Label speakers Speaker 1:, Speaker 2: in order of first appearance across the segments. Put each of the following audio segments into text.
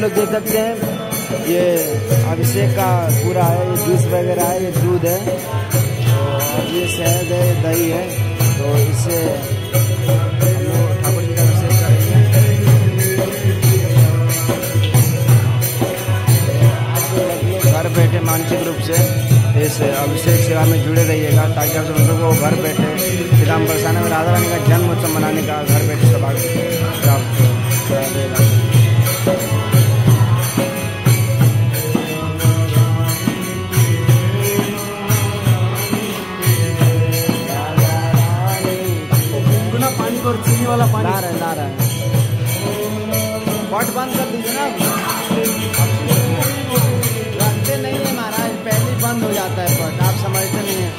Speaker 1: लोग देख सकते हैं ये अभिषेक का पूरा है, ये जूस वगैरह है, ये दूध है और ये शहद है, दही है। तो इससे हम लोग ठाकुर जी का अभिषेक करेंगे। घर बैठे मानसिक रूप से इस अभिषेक सेवा में जुड़े रहिएगा ताकि आप सब लोगों को घर बैठे श्री राम बरसाने में राधा रानी का जन्म उत्सव मनाने का घर बैठे सौभाग्य प्राप्त देगा।
Speaker 2: पानी और चीनी वाला पानी
Speaker 1: ला रहा है पॉट बंद कर दीजिए ना। रखते नहीं है महाराज, पहले बंद हो जाता है पॉट, आप समझते नहीं है।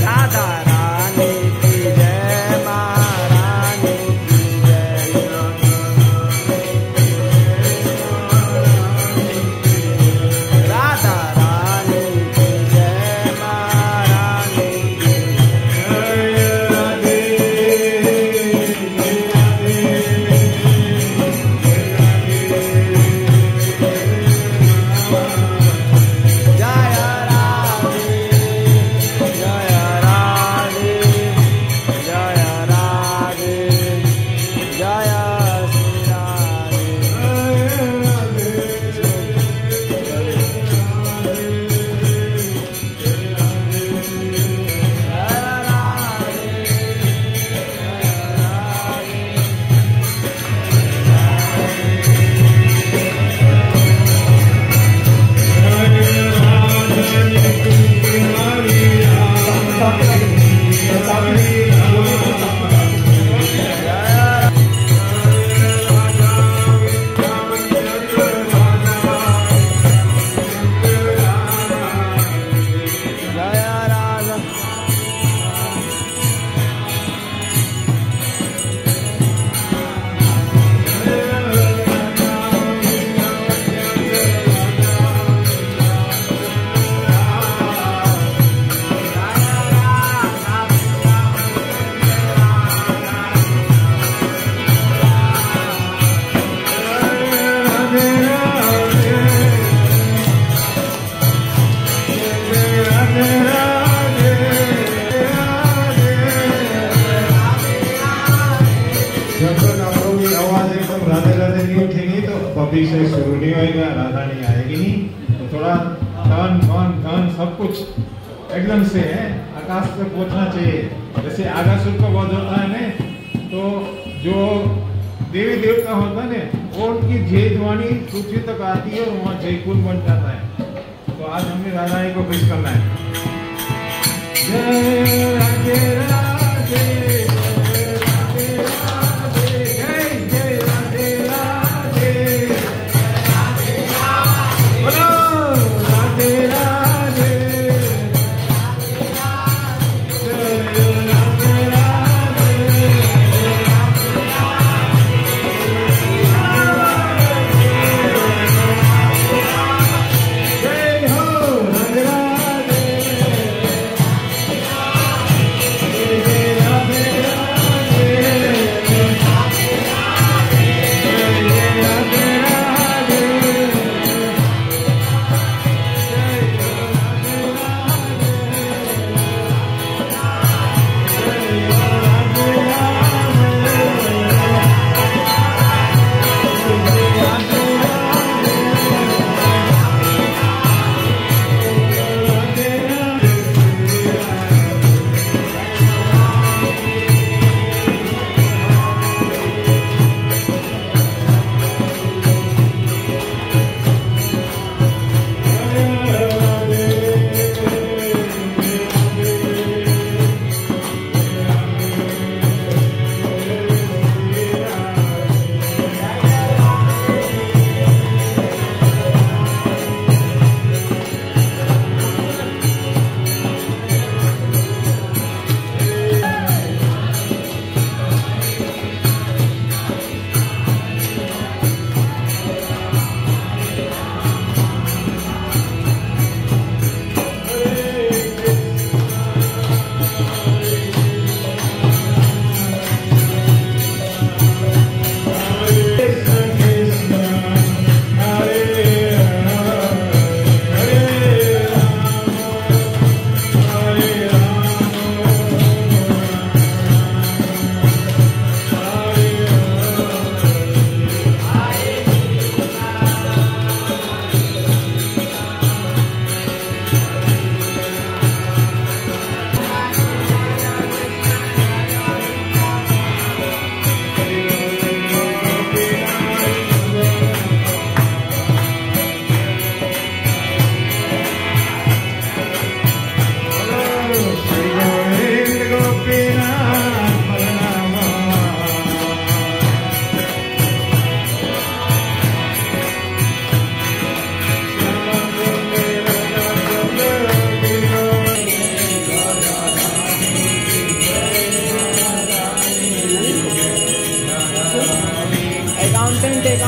Speaker 1: राधा रानी की जय, महारानी की जय। राधा रानी की जय, महारानी की
Speaker 3: पब्लिक से शुरू नहीं होएगा, राधा नहीं आएगी नहीं। तो थोड़ा टर्न सब कुछ एकदम से है, आकाश पे पहुंचना चाहिए। जैसे आगासुर का वध होता है ना, तो जो देवी देवता होता है ना, वो उनकी जयध्वनि पृथ्वी तक आती है और वहाँ जयकुंड बन जाता है। तो आज हमें राधा को खुश करना है। जय राधे राधे,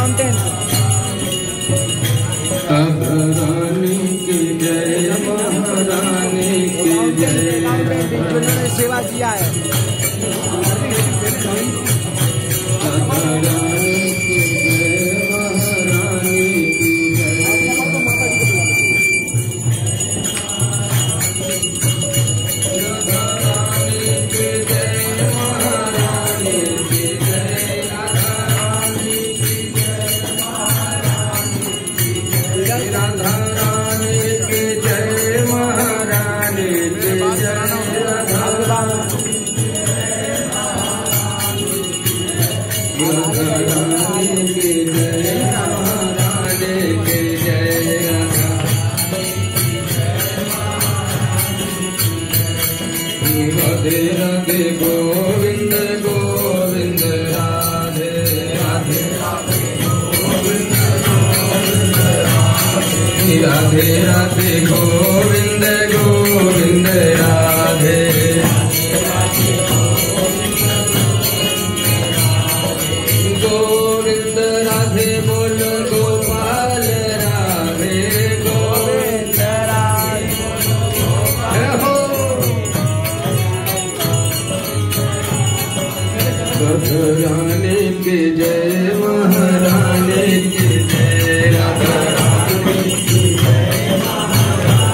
Speaker 1: माउंटेन।
Speaker 4: रानी की जय महारानी की जय।
Speaker 1: जिन्होंने सेवा किया है।
Speaker 4: राधे राधे गोविंद गोविंद राधे राधे राधे राधे गोविंद गोविंद राधे। गोविंद राधे बोल गोपाल राधे गोविंद राधे हो। रानी की जय महारानी की जय। राधा रानी की जय महारानी की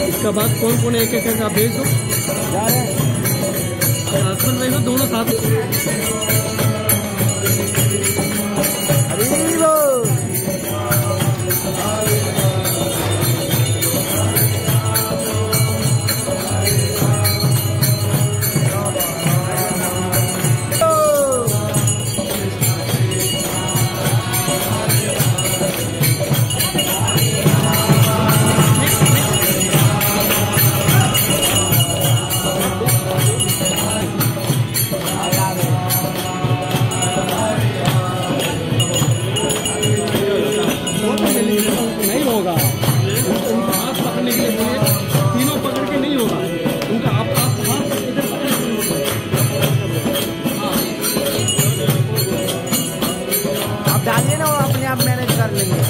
Speaker 2: इसका बाद कौन कौन एक एक आप भेज दो। हस्बैंड वाइफ दोनों साथ। नहीं होगा, उनका हाथ पकड़ने के लिए बोलिए, तीनों पकड़ के नहीं होगा उनका। आप हाथ इधर
Speaker 1: आप डालिए ना, वो अपने आप मैनेज कर लेंगे।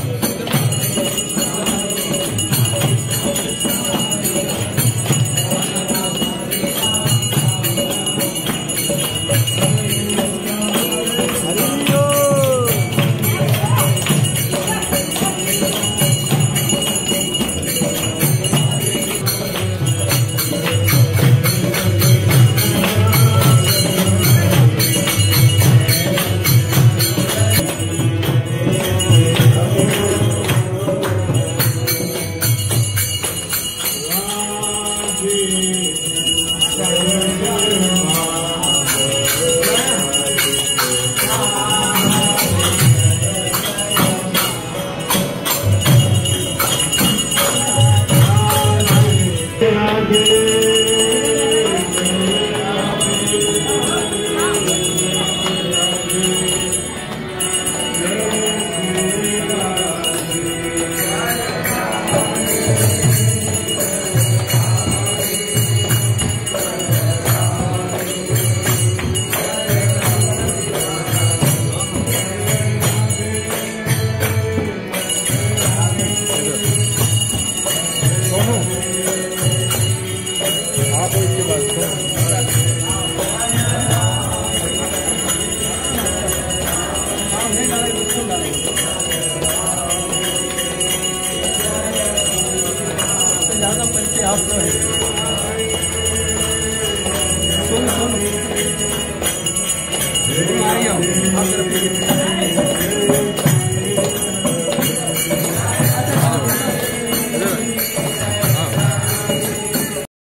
Speaker 2: बेसन डालेंगे